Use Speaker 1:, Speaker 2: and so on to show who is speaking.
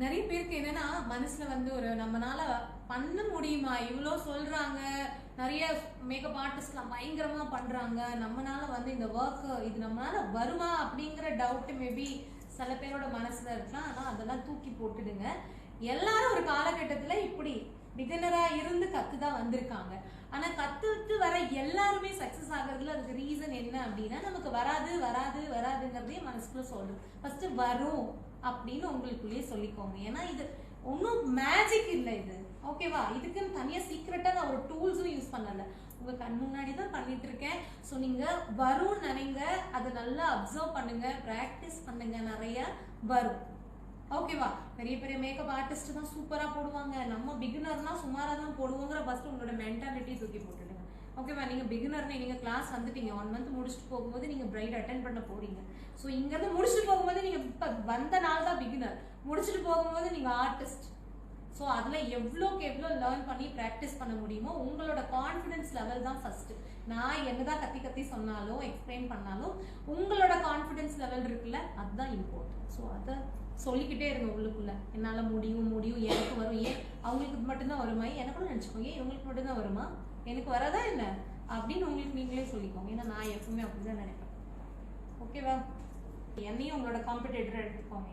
Speaker 1: நிறைய பேருக்கு என்னன்னா மனசுல வந்து ஒரு நம்மனால பண்ண முடியுமா, இவ்வளோ சொல்றாங்க, நிறைய மேக்கப் ஆர்டிஸ்ட்லாம் பயங்கரமா பண்றாங்க, நம்மனால வந்து இந்த ஒர்க் இது நம்மளால வருமா அப்படிங்கிற டவுட் மேபி சில பேரோட மனசுல இருக்கலாம். ஆனா அதெல்லாம் தூக்கி போட்டுடுங்க. எல்லாரும் ஒரு காலகட்டத்துல இப்படி பிகினரா இருந்து கத்துதான் வந்திருக்காங்க. ஆனா கத்துட்டு வர எல்லாருமே சக்சஸ் ஆகுறதுல அதுக்கு ரீசன் என்ன அப்படின்னா, நமக்கு வராது வராது வராதுங்கிறதே மனசுக்குள்ள சொல்றோம். ஃபர்ஸ்ட் வரும் அப்படின்னு உங்களுக்குள்ளேயே சொல்லிக்கோங்க. ஏன்னா இது ஒன்றும் மேஜிக் இல்லை இது, ஓகேவா? இதுக்குன்னு தனியா சீக்ரெட்டா நான் ஒரு டூல்ஸும் யூஸ் பண்ணல, உங்க கண் முன்னாடி தான் பண்ணிட்டு இருக்கேன். ஸோ நீங்க வரும்னு நினைங்க, அதை நல்லா அப்சர்வ் பண்ணுங்க, ப்ராக்டிஸ் பண்ணுங்க, நிறைய வரும். ஓகேவா? பெரிய பெரிய மேக்கப் ஆர்டிஸ்ட் தான் சூப்பரா போடுவாங்க, நம்ம பிகினர்னா சுமாரா தான் போடுவோங்கிற ஃபர்ஸ்ட் உங்களோட மென்டாலிட்டி தூக்கி போட்டுடுங்க. ஓகேவா? நீங்க பிகினர்னு நீங்க கிளாஸ் வந்துட்டீங்க, 1 மந்த் முடிச்சுட்டு போகும்போது நீங்க பிரைட் அட்டென்ட் பண்ண போறீங்க. ஸோ இங்கிருந்து முடிச்சுட்டு போகும்போது நீங்க இப்ப வந்த நாள் தான் பிகினர், முடிச்சுட்டு போகும்போது நீங்க ஆர்டிஸ்ட். ஸோ அதுல எவ்வளோக்கு எவ்வளோ லேர்ன் பண்ணி ப்ராக்டிஸ் பண்ண முடியுமோ உங்களோட கான்ஃபிடன்ஸ் லெவல் தான் ஃபர்ஸ்ட். நான் என்னதான் கத்தி கத்தி சொன்னாலும் எக்ஸ்பிளைன் பண்ணாலும் உங்களோட கான்ஃபிடன்ஸ் லெவல் இருக்குல்ல, அதுதான் இம்பார்ட்டன்ட். ஸோ அதை சொல்லிக்கிட்டே இருங்க உள்ளுக்குள்ள, என்னால முடியும் முடியும், எனக்கு வரும். ஏன் அவங்களுக்கு மட்டும்தான் வருமா, எனக்கும் நினைச்சுக்கோங்க, ஏன் இவங்களுக்கு மட்டும்தான் வருமா, எனக்கு வரதா என்ன அப்படின்னு உங்களுக்கு நீங்களே சொல்லிக்கோங்க. ஏன்னா நான் எப்பவுமே அப்படிதான் நினைப்பேன். ஓகேவா? என்னையும் உங்களோட காம்படிட்டர் எடுத்துக்கோங்க.